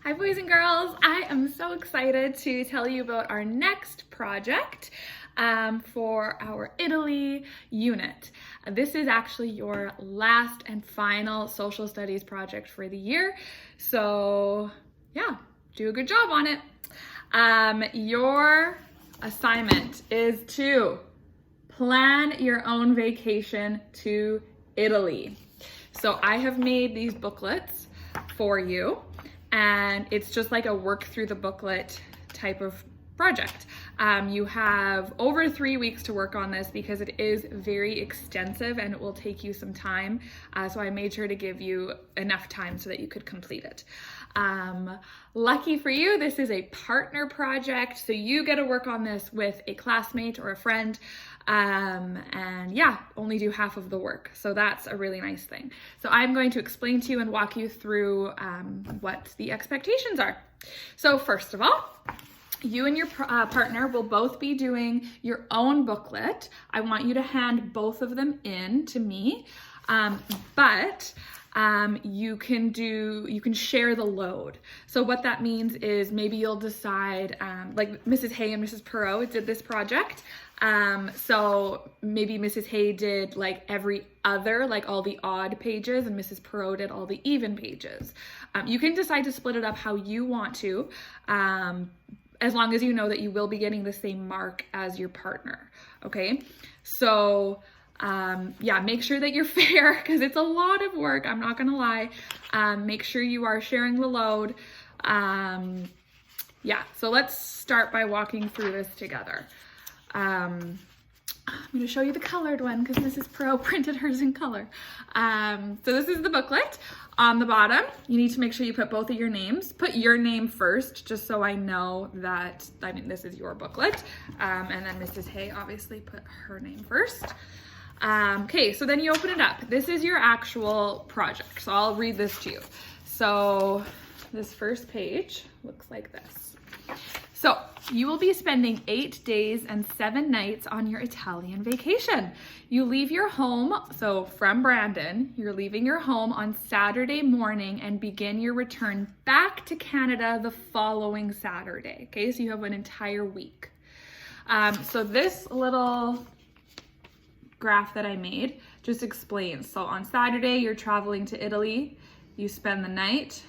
Hi boys and girls, I am so excited to tell you about our next project for our Italy unit. This is actually your last and final social studies project for the year, so yeah, do a good job on it. Your assignment is to plan your own vacation to Italy. So I have made these booklets for you, and it's just like a work through the booklet type of project. You have over 3 weeks to work on this because it is very extensive and it will take you some time. So I made sure to give you enough time so that you could complete it. Lucky for you, this is a partner project, so you get to work on this with a classmate or a friend. And yeah, only do half of the work. So that's a really nice thing. So I'm going to explain to you and walk you through what the expectations are. So first of all, you and your partner will both be doing your own booklet. I want you to hand both of them in to me, but you can share the load. So what that means is maybe you'll decide, like Mrs. Hay and Mrs. Perot did this project. So maybe Mrs. Hay did like every other, like all the odd pages, and Mrs. Perot did all the even pages. You can decide to split it up how you want to, as long as you know that you will be getting the same mark as your partner, okay? So yeah, make sure that you're fair because it's a lot of work, I'm not gonna lie. Make sure you are sharing the load. Yeah, so let's start by walking through this together. I'm going to show you the colored one because Mrs. Perot printed hers in color. So this is the booklet. On the bottom, you need to make sure you put both of your names. Put your name first, just so I know that, this is your booklet. And then Mrs. Hay obviously put her name first. Okay, so then you open it up. This is your actual project. So I'll read this to you. So this first page looks like this. So you will be spending 8 days and 7 nights on your Italian vacation. You leave your home, so from Brandon, you're leaving your home on Saturday morning and begin your return back to Canada the following Saturday. Okay, so you have an entire week. So this little graph that I made just explains. So on Saturday, you're traveling to Italy. You spend the night.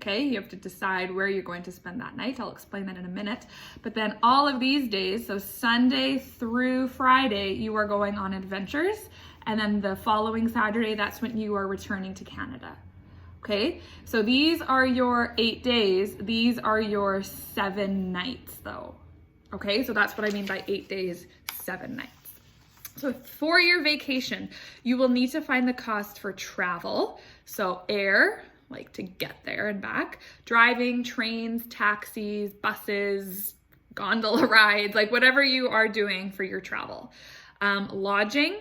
Okay, you have to decide where you're going to spend that night. I'll explain that in a minute. But then all of these days, so Sunday through Friday, you are going on adventures. And then the following Saturday, that's when you are returning to Canada. Okay, so these are your 8 days. These are your 7 nights though. Okay, so that's what I mean by 8 days, 7 nights. So for your vacation, you will need to find the cost for travel. So air, like to get there and back, driving, trains, taxis, buses, gondola rides, like whatever you are doing for your travel, lodging,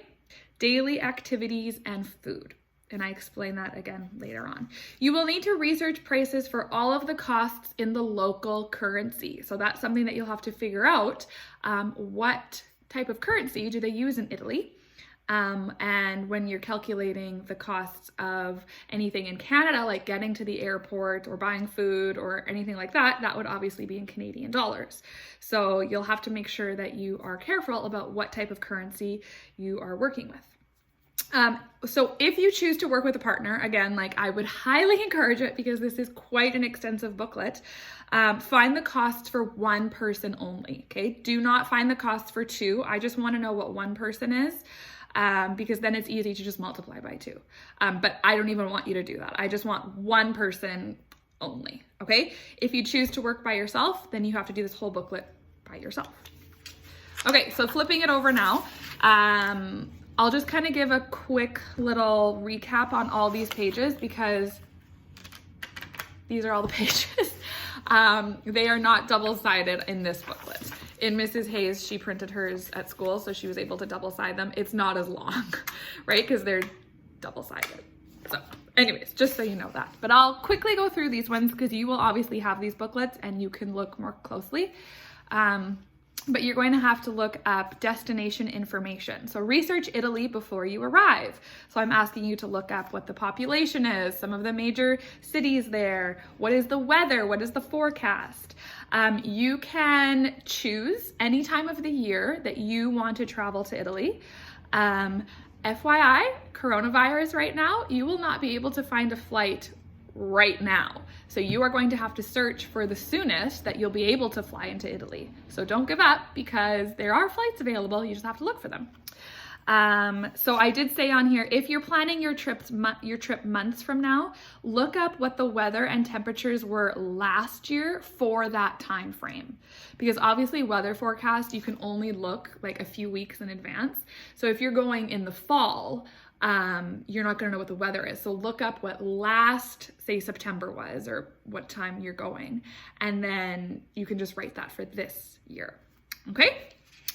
daily activities, and food. And I explain that again later on. You will need to research prices for all of the costs in the local currency. So that's something that you'll have to figure out. What type of currency do they use in Italy? And when you're calculating the costs of anything in Canada, like getting to the airport or buying food or anything like that, that would obviously be in Canadian dollars. So you'll have to make sure that you are careful about what type of currency you are working with. So if you choose to work with a partner, again, like I would highly encourage it because this is quite an extensive booklet. Find the costs for one person only, okay? Do not find the costs for two. I just want to know what one person is. Because then it's easy to just multiply by 2. But I don't even want you to do that. I just want one person only, okay? If you choose to work by yourself, then you have to do this whole booklet by yourself. Okay, so flipping it over now, I'll just kind of give a quick little recap on all these pages because these are all the pages. They are not double-sided in this booklet. In Mrs. Hayes, she printed hers at school, so she was able to double-side them. It's not as long, right? Because they're double-sided. So anyways, just so you know that. But I'll quickly go through these ones because you will obviously have these booklets and you can look more closely. but you're going to have to look up destination information. So research Italy before you arrive. So I'm asking you to look up what the population is, some of the major cities there, what is the weather, what is the forecast. You can choose any time of the year that you want to travel to Italy. FYI, coronavirus right now, you will not be able to find a flight right now. So you are going to have to search for the soonest that you'll be able to fly into Italy. So don't give up, because there are flights available. You just have to look for them. So I did say on here, if you're planning your trip months from now, look up what the weather and temperatures were last year for that time frame. Because obviously weather forecast, you can only look like a few weeks in advance. So if you're going in the fall, you're not going to know what the weather is. So look up what last, say, September was, or what time you're going, and then you can just write that for this year. Okay?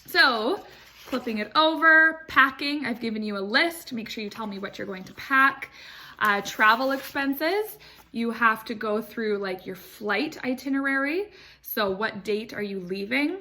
So flipping it over, packing, I've given you a list. Make sure you tell me what you're going to pack. Travel expenses, you have to go through like your flight itinerary. So what date are you leaving?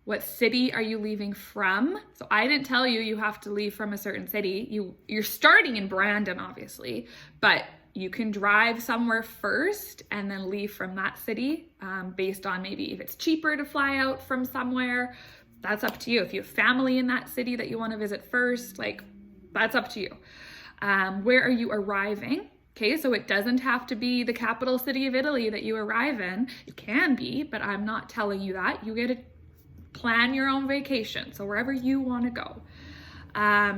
What city are you leaving from? So I didn't tell you you have to leave from a certain city. You're starting in Brandon, obviously, but you can drive somewhere first and then leave from that city based on maybe if it's cheaper to fly out from somewhere. That's up to you. If you have family in that city that you want to visit first, like that's up to you. Where are you arriving? Okay, so it doesn't have to be the capital city of Italy that you arrive in. It can be, but I'm not telling you that. You get to plan your own vacation, so wherever you want to go.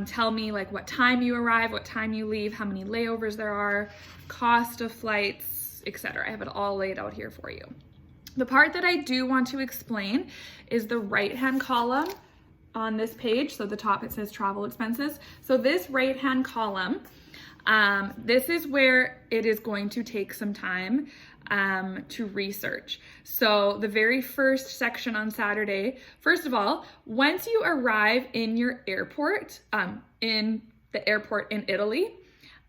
Tell me like what time you arrive, what time you leave, how many layovers there are, cost of flights, etc. I have it all laid out here for you. The part that I do want to explain is the right-hand column on this page. So the top, it says travel expenses. So this right-hand column, this is where it is going to take some time to research. So the very first section on Saturday, first of all, once you arrive in your airport, in the airport in Italy,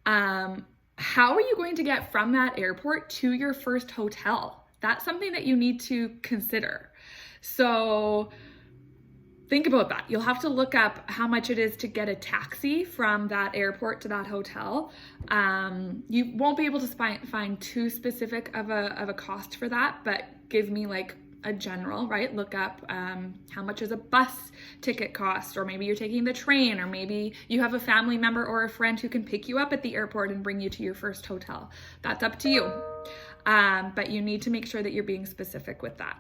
how are you going to get from that airport to your first hotel? That's something that you need to consider. So think about that. You'll have to look up how much it is to get a taxi from that airport to that hotel. You won't be able to find too specific of a cost for that, but give me like a general, right? Look up how much is a bus ticket cost, or maybe you're taking the train, or maybe you have a family member or a friend who can pick you up at the airport and bring you to your first hotel. That's up to you. But you need to make sure that you're being specific with that.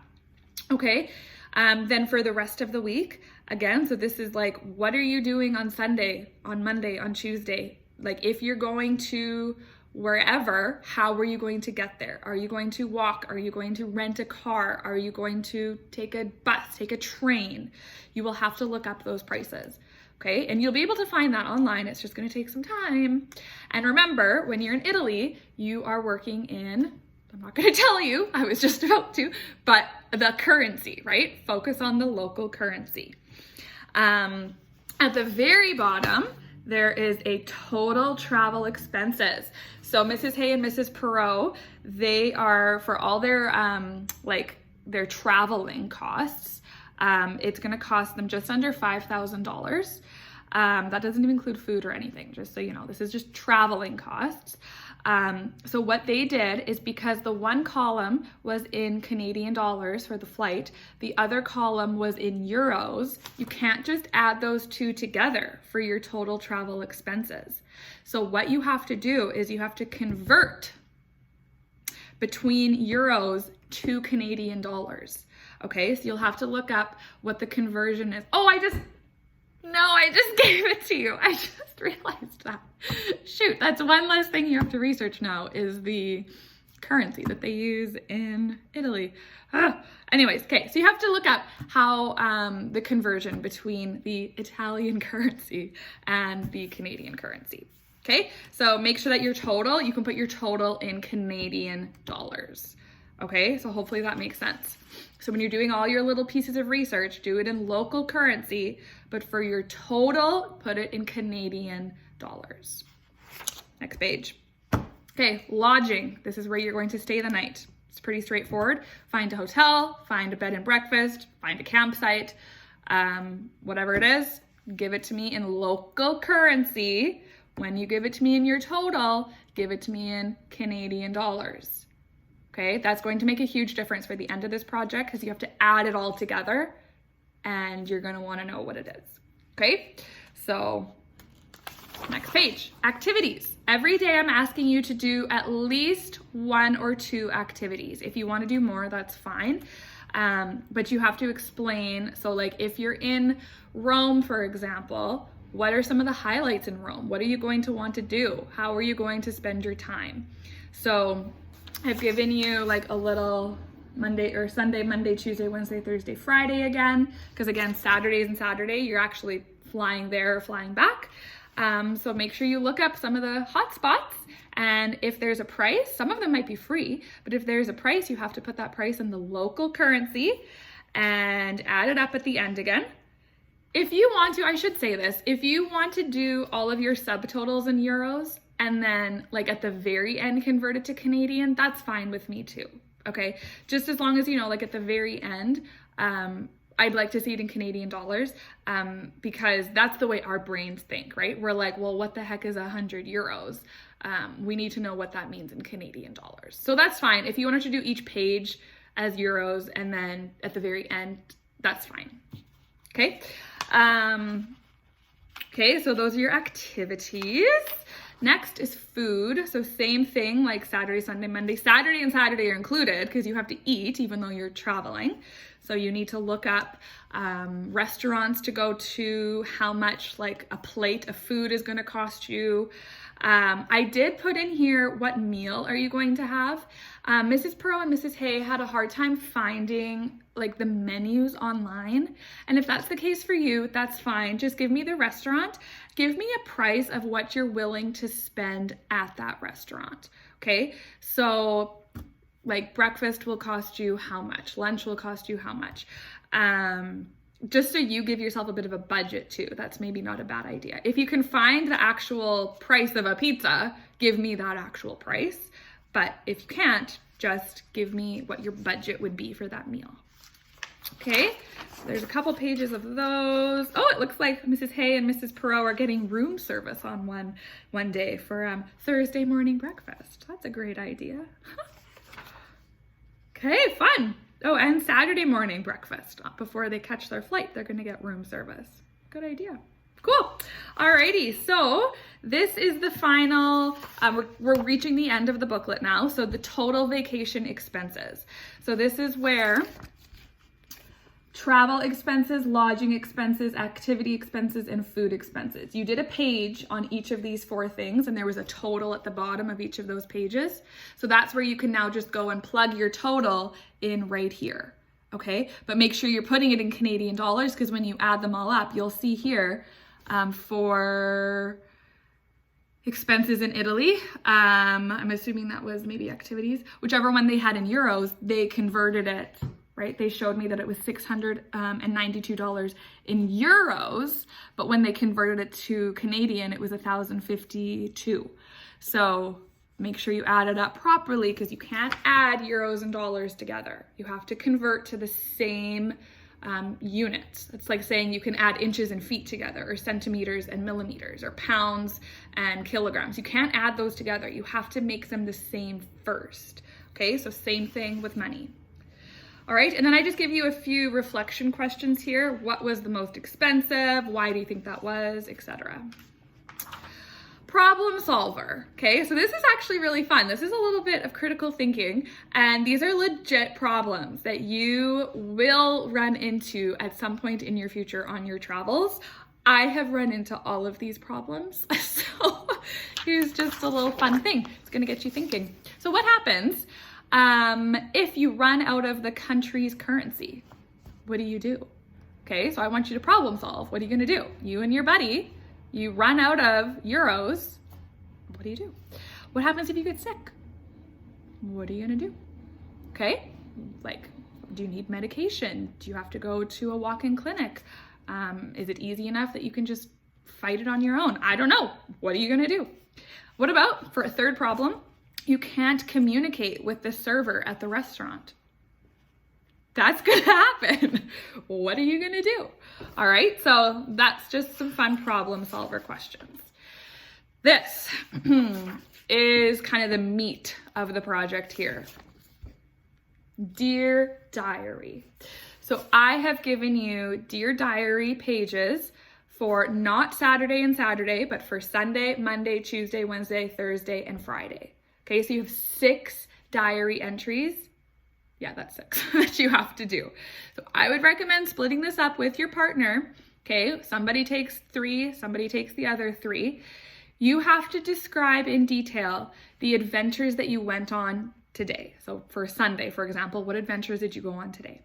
Okay. Then for the rest of the week, again, so this is like, what are you doing on Sunday, on Monday, on Tuesday? Like if you're going to wherever, how are you going to get there? Are you going to walk? Are you going to rent a car? Are you going to take a bus, take a train? You will have to look up those prices. Okay, and you'll be able to find that online. It's just going to take some time. And remember, when you're in Italy, you are working in, I'm not going to tell you, I was just about to, but the currency, right? Focus on the local currency. At the very bottom, there is a total travel expenses. So Mrs. Hay and Mrs. Perot, they are, for all their their traveling costs, it's going to cost them just under $5,000. That doesn't even include food or anything, just so you know. This is just traveling costs. So what they did is, because the one column was in Canadian dollars for the flight, the other column was in euros, you can't just add those two together for your total travel expenses. So what you have to do is you have to convert between euros to Canadian dollars. Okay, so you'll have to look up what the conversion is. Oh, I just gave it to you. I just realized that. Shoot, that's one less thing you have to research now, is the currency that they use in Italy. Anyways, okay, so you have to look up how the conversion between the Italian currency and the Canadian currency. Okay, so make sure that your total, you can put your total in Canadian dollars. Okay, so hopefully that makes sense. So when you're doing all your little pieces of research, do it in local currency, but for your total, put it in Canadian dollars. Next page. Okay, lodging. This is where you're going to stay the night. It's pretty straightforward. Find a hotel, find a bed and breakfast, find a campsite, whatever it is, give it to me in local currency. When you give it to me in your total, give it to me in Canadian dollars. Okay, that's going to make a huge difference for the end of this project because you have to add it all together and you're going to want to know what it is. Okay, so next page, activities. Every day I'm asking you to do at least 1 or 2 activities. If you want to do more, that's fine. But you have to explain. So like if you're in Rome, for example, what are some of the highlights in Rome? What are you going to want to do? How are you going to spend your time? So I've given you like a little Sunday, Monday, Tuesday, Wednesday, Thursday, Friday again. Because again, Saturdays and Saturday, you're actually flying there or flying back. So make sure you look up some of the hot spots, and if there's a price, some of them might be free, but if there's a price, you have to put that price in the local currency and add it up at the end again. If you want to, I should say this, if you want to do all of your subtotals in euros and then like at the very end convert it to Canadian, that's fine with me too, okay? Just as long as you know, like at the very end, I'd like to see it in Canadian dollars because that's the way our brains think, right? We're like, well, what the heck is 100 euros? We need to know what that means in Canadian dollars. So that's fine. If you wanted to do each page as euros and then at the very end, that's fine. Okay. Okay, so those are your activities. Next is food. So same thing like Saturday, Sunday, Monday. Saturday and Saturday are included because you have to eat even though you're traveling. So you need to look up restaurants to go to, how much like a plate of food is going to cost you. I did put in here what meal are you going to have. Mrs. Perot and Mrs. Hay had a hard time finding like the menus online. And if that's the case for you, that's fine. Just give me the restaurant. Give me a price of what you're willing to spend at that restaurant. Okay, so like breakfast will cost you how much? Lunch will cost you how much? Just so you give yourself a bit of a budget too. That's maybe not a bad idea. If you can find the actual price of a pizza, give me that actual price. But if you can't, just give me what your budget would be for that meal. Okay, so there's a couple pages of those. Oh, it looks like Mrs. Hay and Mrs. Perot are getting room service on one day for Thursday morning breakfast. That's a great idea. Okay, fun. Oh, and Saturday morning breakfast. Before they catch their flight, they're going to get room service. Good idea. Cool. Alrighty, so this is the final, we're reaching the end of the booklet now. So the total vacation expenses. So this is where travel expenses, lodging expenses, activity expenses, and food expenses. You did a page on each of these 4 things, and there was a total at the bottom of each of those pages. So that's where you can now just go and plug your total in right here, okay? But make sure you're putting it in Canadian dollars because when you add them all up, you'll see here for expenses in Italy, I'm assuming that was maybe activities, whichever one they had in euros, they converted it, right? They showed me that it was $692 in euros, but when they converted it to Canadian, it was $1,052. So make sure you add it up properly because you can't add euros and dollars together. You have to convert to the same units. It's like saying you can add inches and feet together, or centimeters and millimeters, or pounds and kilograms. You can't add those together. You have to make them the same first. Okay, so same thing with money. All right, and then I just give you a few reflection questions here. What was the most expensive? Why do you think that was, etc. Problem solver. Okay, so this is actually really fun. This is a little bit of critical thinking, and these are legit problems that you will run into at some point in your future on your travels. I have run into all of these problems, so here's just a little fun thing. It's gonna get you thinking. So what happens if you run out of the country's currency? What do? Okay, so I want you to problem solve. What are you gonna do? You and your buddy, you run out of euros. What do? What happens if you get sick? What are you gonna do? Okay, like, do you need medication? Do you have to go to a walk-in clinic? Is it easy enough that you can just fight it on your own? I don't know. What are you gonna do? What about for a third problem? you can't communicate with the server at the restaurant. That's gonna happen. What are you gonna do? All right, so that's just some fun problem solver questions. This is kind of the meat of the project here. Dear Diary. So I have given you Dear Diary pages for not Saturday and Saturday, but for Sunday, Monday, Tuesday, Wednesday, Thursday, and Friday. Okay, so you have 6 diary entries. Yeah, that's 6 that you have to do. So I would recommend splitting this up with your partner. Okay, somebody takes 3, somebody takes the other 3. You have to describe in detail the adventures that you went on today. So for Sunday, for example, what adventures did you go on today?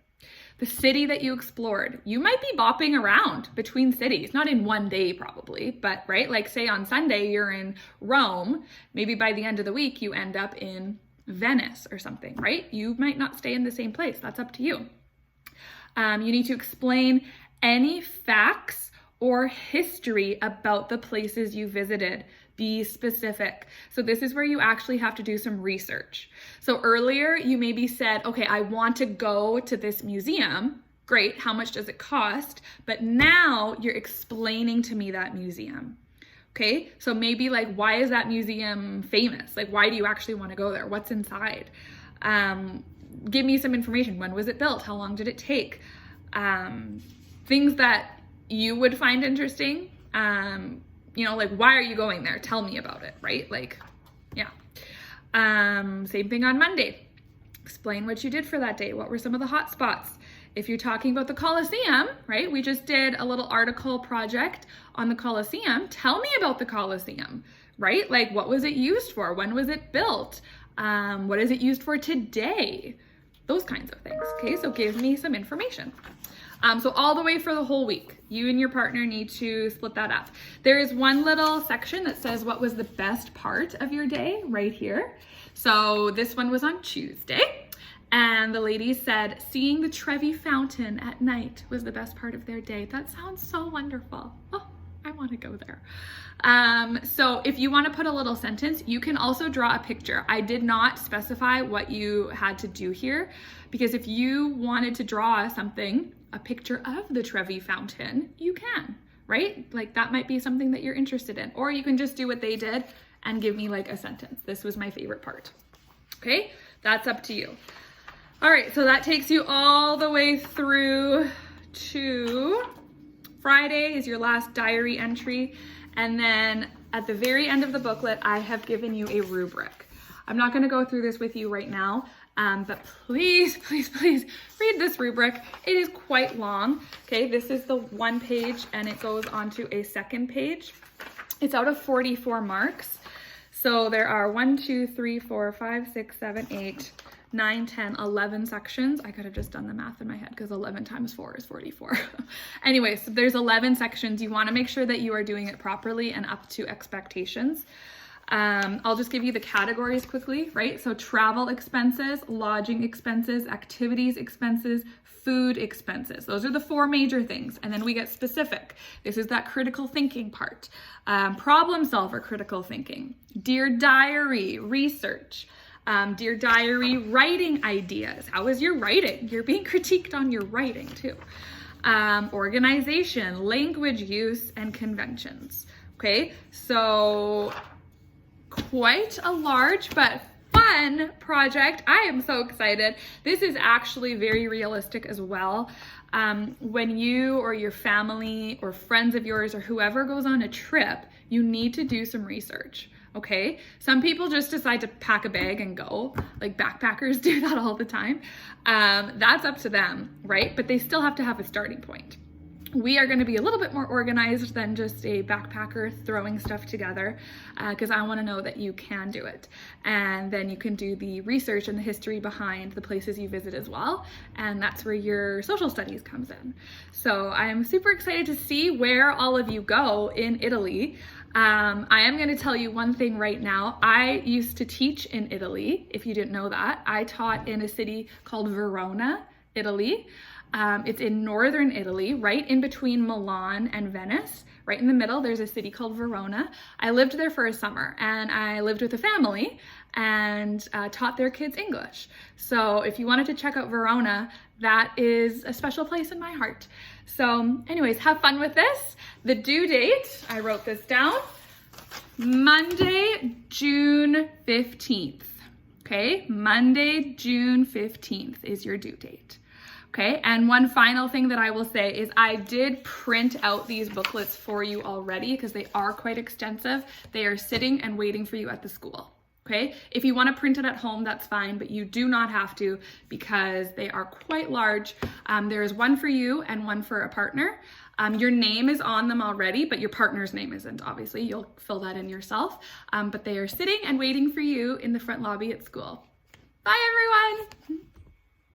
The city that you explored. You might be bopping around between cities, not in one day probably, but right, like say on Sunday you're in Rome, maybe by the end of the week you end up in Venice or something, right? You might not stay in the same place. That's up to you. You need to explain any facts or history about the places you visited. Be specific. So this is where you actually have to do some research. So earlier you maybe said, okay, I want to go to this museum. Great, how much does it cost? But now you're explaining to me that museum. Okay, so maybe like, why is that museum famous? Like, why do you actually want to go there? What's inside? Give me some information. When was it built? How long did it take? Things that you would find interesting. You know, like, why are you going there? Tell me about it, right? Like, yeah. Same thing on Monday. Explain what you did for that day. What were some of the hot spots? If you're talking about the Colosseum, right? We just did a little article project on the Colosseum. Tell me about the Colosseum, right? Like, what was it used for? When was it built? What is it used for today? Those kinds of things, okay? So give me some information. So all the way for the whole week, you and your partner need to split that up. There is one little section that says what was the best part of your day right here. So this one was on Tuesday. And the lady said, seeing the Trevi Fountain at night was the best part of their day. That sounds so wonderful. Oh, I want to go there. So if you want to put a little sentence, you can also draw a picture. I did not specify what you had to do here, because if you wanted to draw something, a picture of the Trevi Fountain, you can, right? Like that might be something that you're interested in, or you can just do what they did and give me like a sentence. This was my favorite part. Okay, that's up to you. All right, so that takes you all the way through to Friday is your last diary entry. And then at the very end of the booklet, I have given you a rubric. I'm not gonna go through this with you right now, but please, please, please read this rubric. It is quite long, okay? This is the 1 page and it goes onto a 2nd page. It's out of 44 marks. So there are 1, 2, 3, 4, 5, 6, 7, 8, 9, 10, 11 sections. I could have just done the math in my head because 11 times 4 is 44. Anyway, so there's 11 sections. You want to make sure that you are doing it properly and up to expectations. I'll just give you the categories quickly, right? So travel expenses, lodging expenses, activities expenses, food expenses. Those are the 4 major things. And then we get specific. This is that critical thinking part. Problem solver critical thinking. Dear Diary, research. Dear Diary, writing ideas. How is your writing? You're being critiqued on your writing too. Organization, language use, and conventions. Okay, so quite a large but fun project. I am so excited. This is actually very realistic as well. When you or your family or friends of yours or whoever goes on a trip, you need to do some research. Okay, some people just decide to pack a bag and go, like backpackers do that all the time. That's up to them, right? But they still have to have a starting point. We are going to be a little bit more organized than just a backpacker throwing stuff together, because I want to know that you can do it. And then you can do the research and the history behind the places you visit as well. And that's where your social studies comes in. So I'm super excited to see where all of you go in Italy. I am going to tell you one thing right now. I used to teach in Italy, if you didn't know that. I taught in a city called Verona, Italy. It's in northern Italy, right in between Milan and Venice, right? right in the middle, there's a city called Verona. I lived there for a summer, and I lived with a family and taught their kids English. So if you wanted to check out Verona, that is a special place in my heart. So anyways, have fun with this. The due date, I wrote this down, Monday, June 15th. Okay, Monday, June 15th is your due date. Okay, and one final thing that I will say is I did print out these booklets for you already because they are quite extensive. They are sitting and waiting for you at the school. Okay, if you want to print it at home, that's fine, but you do not have to because they are quite large. There is one for you and one for a partner. Your name is on them already, but your partner's name isn't, obviously. You'll fill that in yourself. But they are sitting and waiting for you in the front lobby at school. Bye, everyone.